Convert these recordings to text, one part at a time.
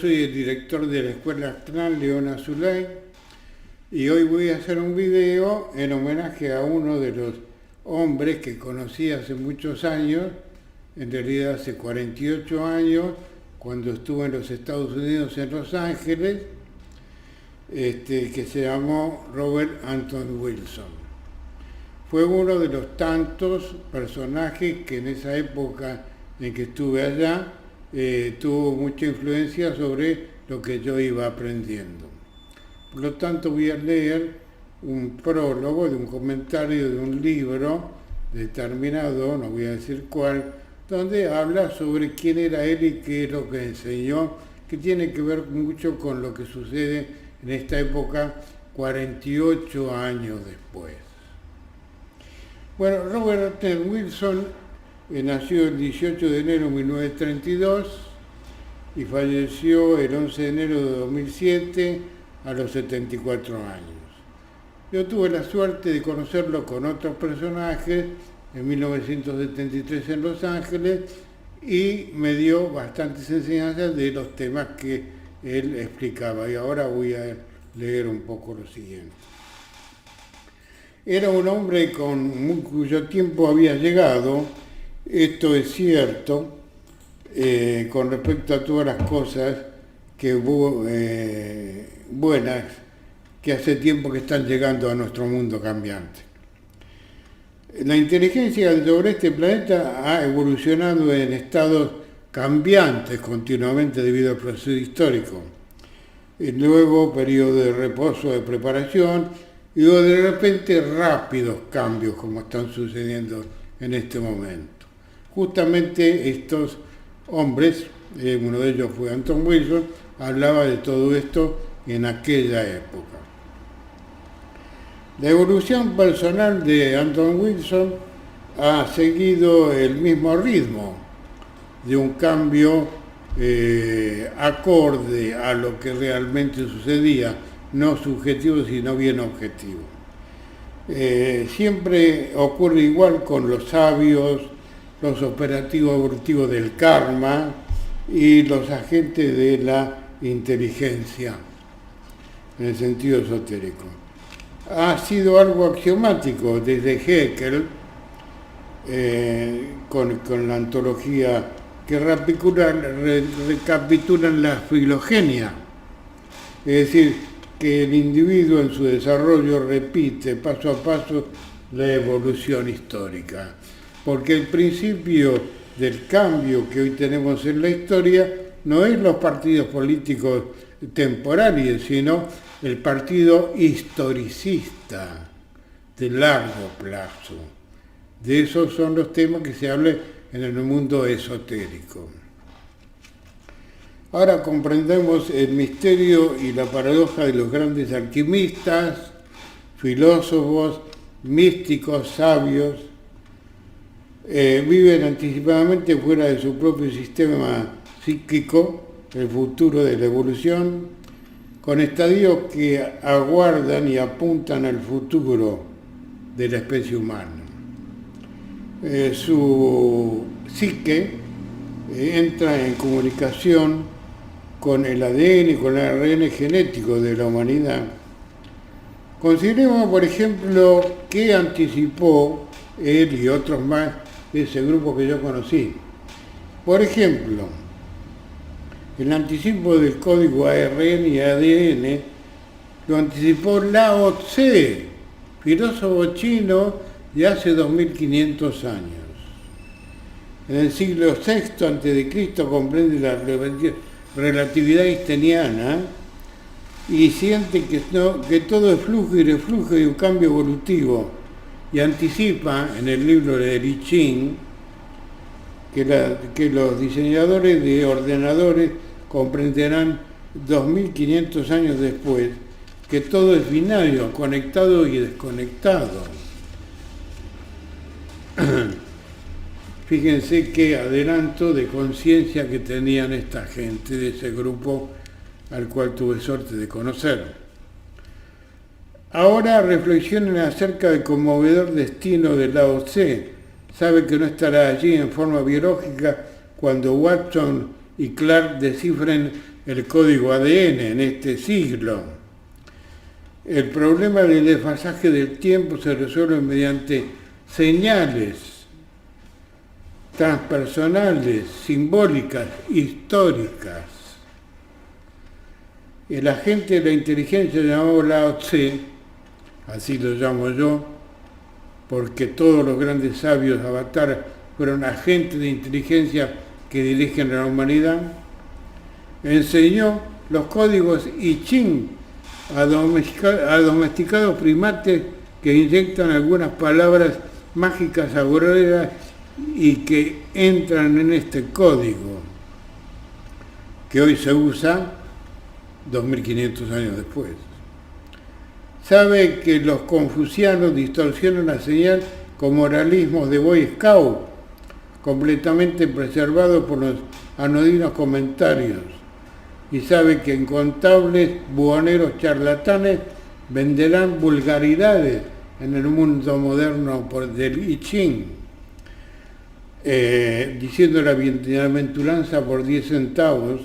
soy el director de la Escuela Clan León Azulay y hoy voy a hacer un video en homenaje a uno de los hombres que conocí hace muchos años, en realidad hace 48 años, cuando estuve en los Estados Unidos, en Los Ángeles, que se llamó Robert Anton Wilson. Fue uno de los tantos personajes que en esa época en que estuve allá tuvo mucha influencia sobre lo que yo iba aprendiendo. Por lo tanto voy a leer un prólogo de un comentario de un libro determinado, no voy a decir cuál, donde habla sobre quién era él y qué es lo que enseñó, que tiene que ver mucho con lo que sucede en esta época 48 años después. Bueno, Robert Anton Wilson nació el 18 de enero de 1932 y falleció el 11 de enero de 2007 a los 74 años. Yo tuve la suerte de conocerlo con otros personajes en 1973 en Los Ángeles y me dio bastantes enseñanzas de los temas que él explicaba. Y ahora voy a leer un poco lo siguiente. Era un hombre cuyo tiempo había llegado, esto es cierto, con respecto a todas las cosas buenas que hace tiempo que están llegando a nuestro mundo cambiante. La inteligencia sobre este planeta ha evolucionado en estados cambiantes continuamente debido al proceso histórico. El nuevo periodo de reposo, de preparación, y de repente rápidos cambios como están sucediendo en este momento. Justamente estos hombres, uno de ellos fue Anton Wilson, hablaba de todo esto en aquella época. La evolución personal de Anton Wilson ha seguido el mismo ritmo de un cambio acorde a lo que realmente sucedía, no subjetivo, sino bien objetivo. Siempre ocurre igual con los sabios, los operativos evolutivos del karma y los agentes de la inteligencia, en el sentido esotérico. Ha sido algo axiomático desde Haeckel, con la antología que recapitulan la filogenia, es decir, que el individuo en su desarrollo repite paso a paso la evolución histórica, porque el principio del cambio que hoy tenemos en la historia no es los partidos políticos temporarios, sino el partido historicista de largo plazo. De esos son los temas que se hablan en el mundo esotérico. Ahora comprendemos el misterio y la paradoja de los grandes alquimistas, filósofos, místicos, sabios. Viven anticipadamente fuera de su propio sistema psíquico, el futuro de la evolución, con estadios que aguardan y apuntan al futuro de la especie humana. Su psique entra en comunicación con el ADN y con el ARN genético de la humanidad. Consideremos, por ejemplo, qué anticipó él y otros más de ese grupo que yo conocí. Por ejemplo, el anticipo del código ARN y ADN lo anticipó Lao Tse, filósofo chino de hace 2500 años. En el siglo VI a.C. comprende la relatividad einsteiniana y siente que todo es flujo y reflujo y un cambio evolutivo, y anticipa en el libro de I Ching que los diseñadores de ordenadores comprenderán 2500 años después que todo es binario, conectado y desconectado. Fíjense qué adelanto de conciencia que tenían esta gente de ese grupo al cual tuve suerte de conocer. Ahora reflexionen acerca del conmovedor destino de Lao Tse. Sabe que no estará allí en forma biológica cuando Watson y Clark descifren el código ADN en este siglo. El problema del desfasaje del tiempo se resuelve mediante señales transpersonales, simbólicas, históricas. El agente de la inteligencia llamado Lao Tse, así lo llamo yo, porque todos los grandes sabios avatar fueron agentes de inteligencia que dirigen a la humanidad, enseñó los códigos I Ching a domesticados primates que inyectan algunas palabras mágicas agoreras y que entran en este código, que hoy se usa 2500 años después. Sabe que los confucianos distorsionan la señal con moralismos de Boy Scout, completamente preservados por los anodinos comentarios, y sabe que incontables buhoneros charlatanes venderán vulgaridades en el mundo moderno del I Ching, diciendo la bienaventuranza por 10 centavos,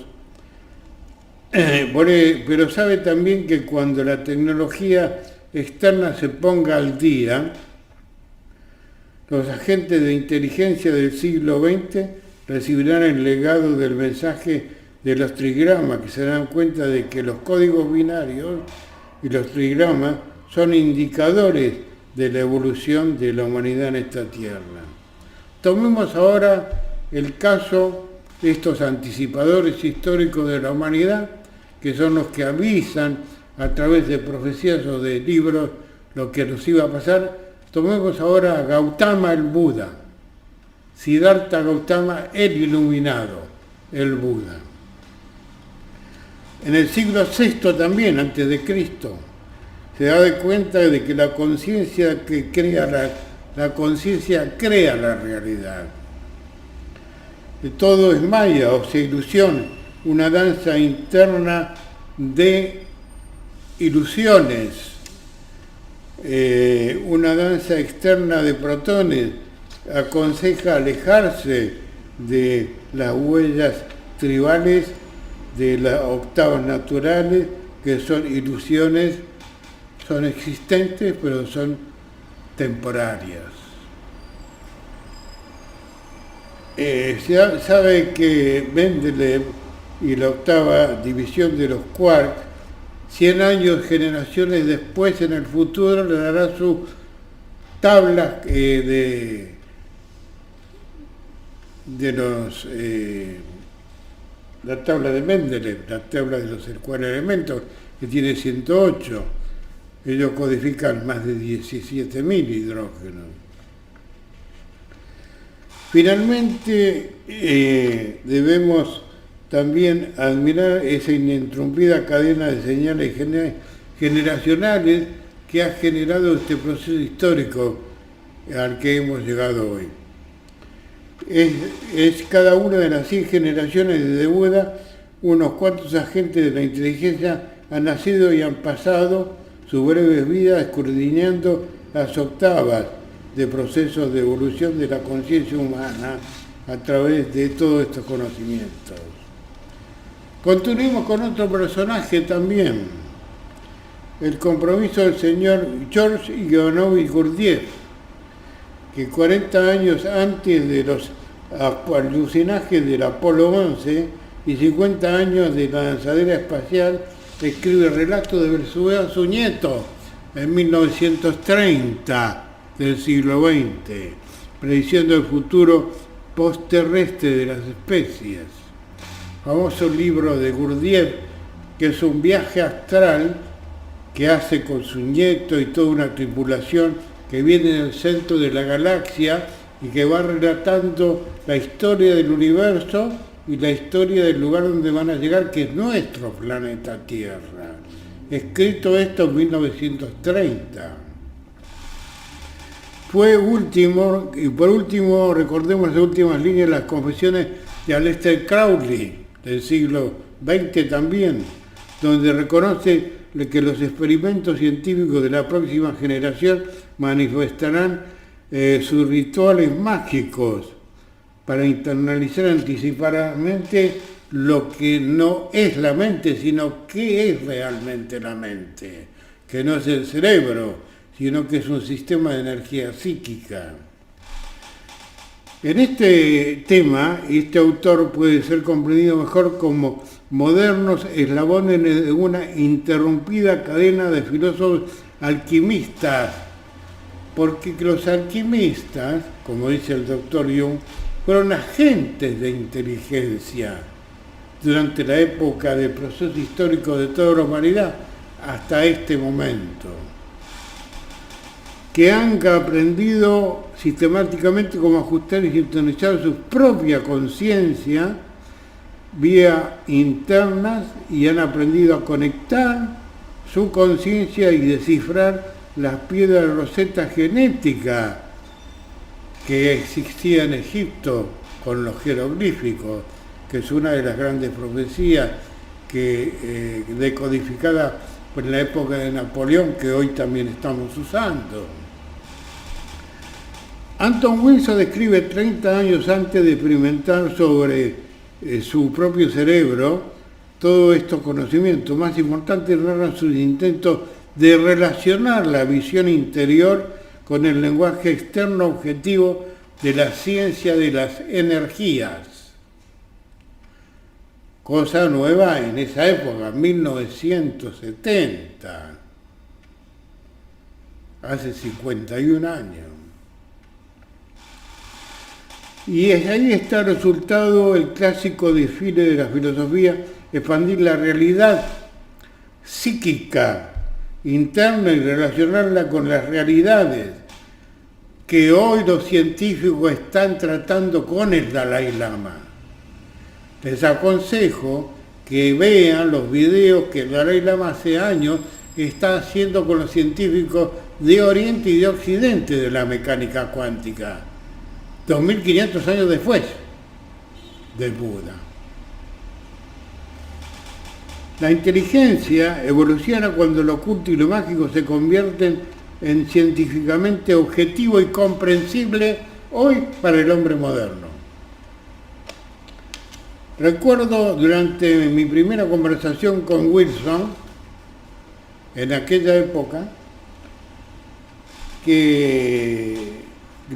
pero sabe también que cuando la tecnología externa se ponga al día, los agentes de inteligencia del siglo XX recibirán el legado del mensaje de los trigramas, que se dan cuenta de que los códigos binarios y los trigramas son indicadores de la evolución de la humanidad en esta tierra. Tomemos ahora el caso de estos anticipadores históricos de la humanidad, que son los que avisan a través de profecías o de libros lo que nos iba a pasar. Tomemos ahora a Gautama el Buda, Siddhartha Gautama el iluminado, el Buda. En el siglo VI también, antes de Cristo, se da de cuenta de que la conciencia que crea la conciencia crea la realidad. Todo es maya, o sea, ilusión, una danza interna de ilusiones, una danza externa de protones. Aconseja alejarse de las huellas tribales, de las octavas naturales, que son ilusiones, son existentes, pero son temporarias. Sabe que Mendeleev y la octava división de los quarks, 100 años, generaciones después, en el futuro, le dará su tabla de los... la tabla de Mendeleev, la tabla de los cuatro elementos, que tiene 108. Ellos codifican más de 17.000 hidrógenos. Finalmente, debemos también admirar esa ininterrumpida cadena de señales generacionales que ha generado este proceso histórico al que hemos llegado hoy. Es cada una de las 100 generaciones de Buda, unos cuantos agentes de la inteligencia han nacido y han pasado sus breves vidas escudriñando las octavas de procesos de evolución de la conciencia humana a través de todos estos conocimientos. Continuemos con otro personaje también, el compromiso del señor George Ivanovich Gurdjieff, que 40 años antes de los alucinajes del Apolo 11 y 50 años de la lanzadera espacial, escribe el relato de su nieto en 1930 del siglo XX, prediciendo el futuro postterrestre de las especies. Famoso libro de Gurdjieff, que es un viaje astral que hace con su nieto y toda una tripulación que viene del centro de la galaxia y que va relatando la historia del universo y la historia del lugar donde van a llegar, que es nuestro planeta Tierra. Escrito esto en 1930. Y por último, recordemos las últimas líneas de las confesiones de Aleister Crowley, del siglo XX también, donde reconoce que los experimentos científicos de la próxima generación manifestarán sus rituales mágicos para internalizar anticipadamente lo que no es la mente, sino qué es realmente la mente, que no es el cerebro, sino que es un sistema de energía psíquica. En este tema, este autor puede ser comprendido mejor como modernos eslabones de una interrumpida cadena de filósofos alquimistas, porque los alquimistas, como dice el doctor Jung, fueron agentes de inteligencia durante la época del proceso histórico de toda la humanidad hasta este momento, que han aprendido sistemáticamente cómo ajustar y sintonizar su propia conciencia vía internas y han aprendido a conectar su conciencia y descifrar las piedras de roseta genética que existía en Egipto con los jeroglíficos, que es una de las grandes profecías que decodificada en la época de Napoleón, que hoy también estamos usando. Anton Wilson describe 30 años antes de experimentar sobre su propio cerebro todos estos conocimientos. Más importante, narra sus intentos de relacionar la visión interior con el lenguaje externo objetivo de la ciencia de las energías. Cosa nueva en esa época, 1970, hace 51 años. Y ahí está el resultado, el clásico desfile de la filosofía, expandir la realidad psíquica interna y relacionarla con las realidades que hoy los científicos están tratando con el Dalai Lama. Les aconsejo que vean los videos que el Dalai Lama hace años está haciendo con los científicos de Oriente y de Occidente de la mecánica cuántica, 2500 años después del Buda. La inteligencia evoluciona cuando lo oculto y lo mágico se convierten en científicamente objetivo y comprensible hoy para el hombre moderno. Recuerdo durante mi primera conversación con Wilson, en aquella época, que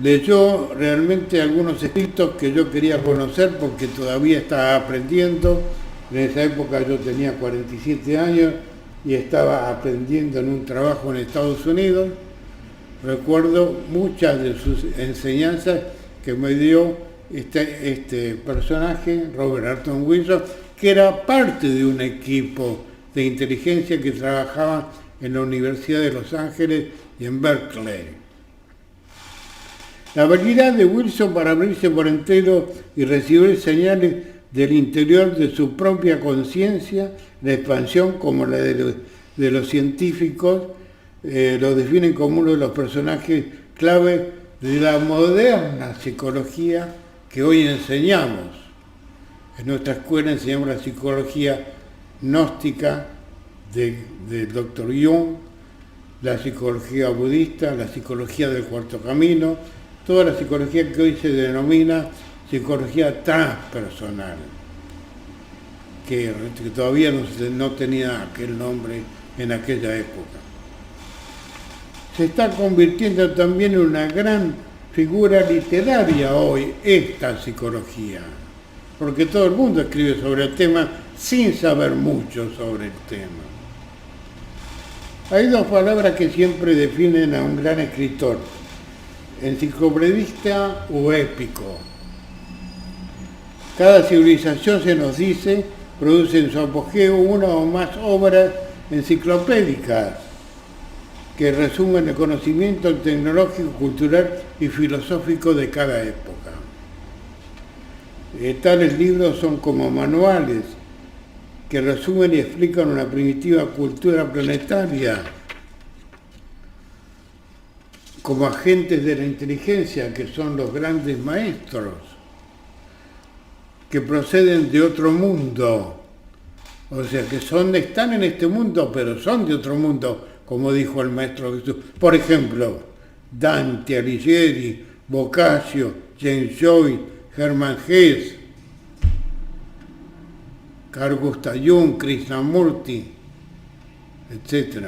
leyó realmente algunos escritos que yo quería conocer porque todavía estaba aprendiendo. En esa época yo tenía 47 años y estaba aprendiendo en un trabajo en Estados Unidos. Recuerdo muchas de sus enseñanzas que me dio este personaje, Robert Anton Wilson, que era parte de un equipo de inteligencia que trabajaba en la Universidad de Los Ángeles y en Berkeley. La habilidad de Wilson para abrirse por entero y recibir señales del interior de su propia conciencia, la expansión como la de los científicos, lo definen como uno de los personajes clave de la moderna psicología que hoy enseñamos. En nuestra escuela enseñamos la psicología gnóstica del Dr. Jung, la psicología budista, la psicología del cuarto camino, toda la psicología que hoy se denomina psicología transpersonal, que todavía no tenía aquel nombre en aquella época. Se está convirtiendo también en una gran figura literaria hoy esta psicología, porque todo el mundo escribe sobre el tema sin saber mucho sobre el tema. Hay dos palabras que siempre definen a un gran escritor: enciclopedista o épico. Cada civilización, se nos dice, produce en su apogeo una o más obras enciclopédicas que resumen el conocimiento tecnológico, cultural y filosófico de cada época. Tales libros son como manuales que resumen y explican una primitiva cultura planetaria, como agentes de la inteligencia, que son los grandes maestros, que proceden de otro mundo, o sea, que están en este mundo, pero son de otro mundo, como dijo el Maestro Jesús. Por ejemplo, Dante Alighieri, Boccaccio, James Joyce, Hermann Hesse. Carl Gustav Jung, Krishnamurti, etc.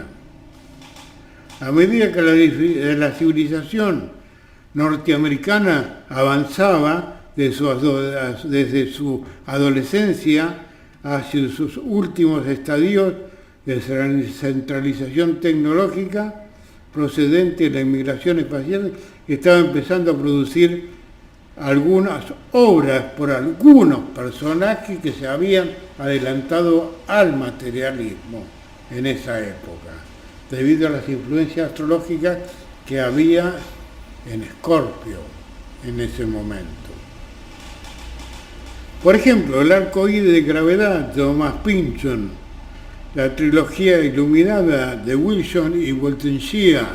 A medida que la civilización norteamericana avanzaba desde su adolescencia hacia sus últimos estadios de centralización tecnológica procedente de la inmigración espacial, estaba empezando a producir algunas obras por algunos personajes que se habían adelantado al materialismo en esa época, debido a las influencias astrológicas que había en Escorpio en ese momento. Por ejemplo, el arcoíris de gravedad de Thomas Pynchon, la trilogía iluminada de Wilson y Waldensia,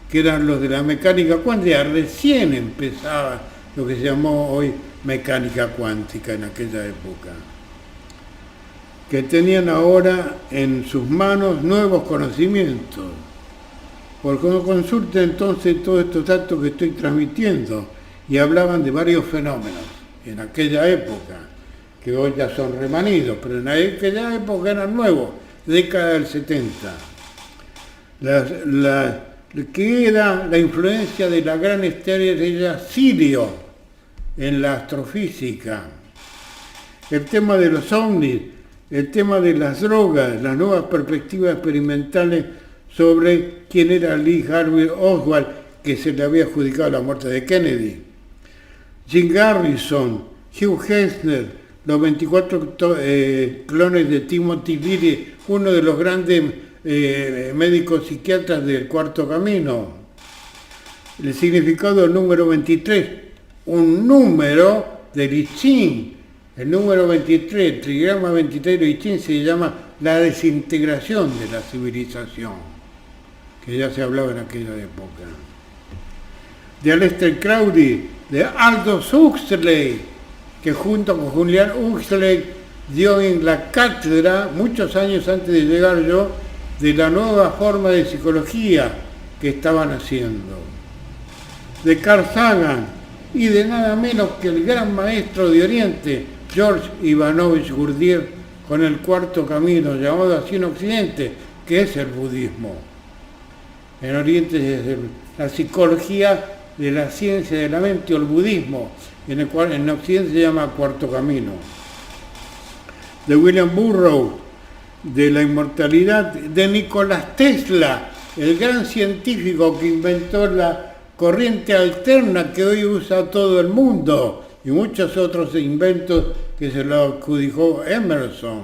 que eran los de la mecánica cuántica, recién empezaba lo que se llamó hoy mecánica cuántica en aquella época, que tenían ahora en sus manos nuevos conocimientos. Porque uno consulta entonces todos estos datos que estoy transmitiendo y hablaban de varios fenómenos en aquella época, que hoy ya son remanidos, pero en aquella época eran nuevos, década del 70. Que era la influencia de la gran estrella Sirio en la astrofísica, el tema de los ovnis, el tema de las drogas, las nuevas perspectivas experimentales sobre quién era Lee Harvey Oswald, que se le había adjudicado la muerte de Kennedy, Jim Garrison, Hugh Hefner, los 24 clones de Timothy Leary, uno de los grandes médicos psiquiatras del Cuarto Camino, el significado del número 23, un número de I Ching, el número 23, el trigrama 23 de I Ching se llama la desintegración de la civilización, que ya se hablaba en aquella época. De Aleister Crowley, de Aldous Huxley, que junto con Julian Huxley dio en la cátedra, muchos años antes de llegar yo, de la nueva forma de psicología que estaban haciendo. De Carl Sagan y de nada menos que el gran maestro de Oriente, George Ivanovich Gurdjieff, con el Cuarto Camino, llamado así en Occidente, que es el budismo. En Oriente es la psicología de la ciencia de la mente o el budismo, en Occidente se llama Cuarto Camino. De William Burroughs, de la inmortalidad, de Nicolás Tesla, el gran científico que inventó la corriente alterna que hoy usa todo el mundo, y muchos otros inventos que se lo adjudicó Emerson.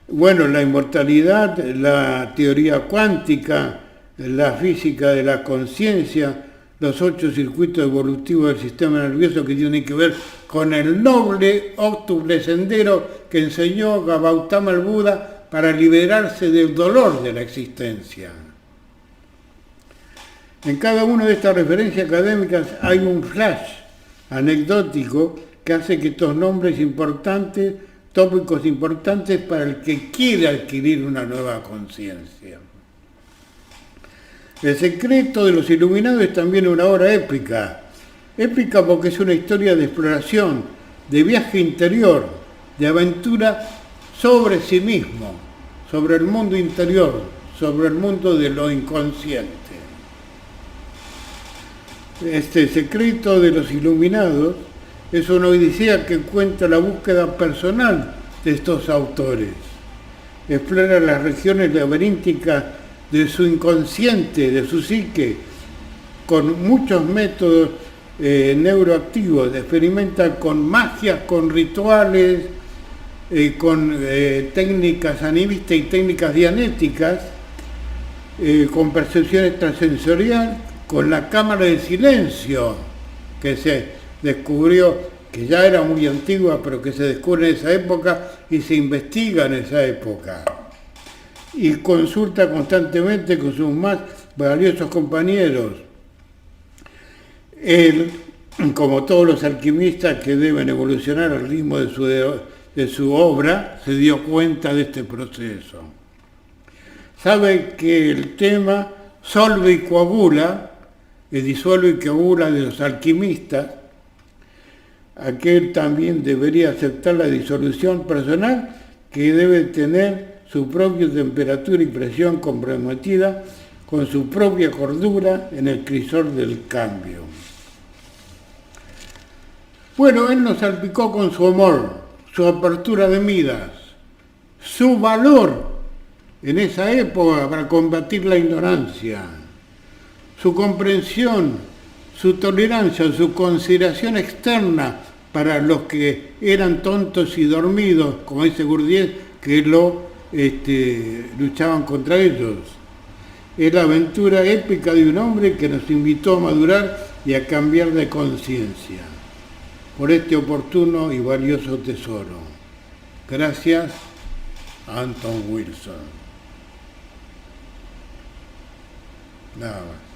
Bueno, la inmortalidad, la teoría cuántica, la física de la conciencia, los 8 circuitos evolutivos del sistema nervioso que tienen que ver con el noble, octuple sendero que enseñó Gautama el Buda para liberarse del dolor de la existencia. En cada una de estas referencias académicas hay un flash anecdótico que hace que estos nombres importantes, tópicos importantes para el que quiere adquirir una nueva conciencia. El secreto de los iluminados es también una obra épica. Épica porque es una historia de exploración, de viaje interior, de aventura sobre sí mismo, sobre el mundo interior, sobre el mundo de lo inconsciente. Este secreto de los iluminados es una odisea que cuenta la búsqueda personal de estos autores. Explora las regiones laberínticas de su inconsciente, de su psique, con muchos métodos neuroactivos, experimenta con magias, con rituales, con técnicas animistas y técnicas dianéticas, con percepción extrasensorial, con la cámara de silencio, que se descubrió, que ya era muy antigua, pero que se descubre en esa época y se investiga en esa época. Y consulta constantemente con sus más valiosos compañeros. Él, como todos los alquimistas que deben evolucionar al ritmo de su obra, se dio cuenta de este proceso. Sabe que el tema solve y coagula, el disuelve y coagula de los alquimistas, aquel también debería aceptar la disolución personal que debe tener su propia temperatura y presión comprometida con su propia cordura en el crisol del cambio. Bueno, él nos salpicó con su amor, su apertura de miras, su valor en esa época para combatir la ignorancia, su comprensión, su tolerancia, su consideración externa para los que eran tontos y dormidos, como dice Gurdjieff, que luchaban contra ellos. Es la aventura épica de un hombre que nos invitó a madurar y a cambiar de conciencia por este oportuno y valioso tesoro. Gracias, Anton Wilson. Nada más.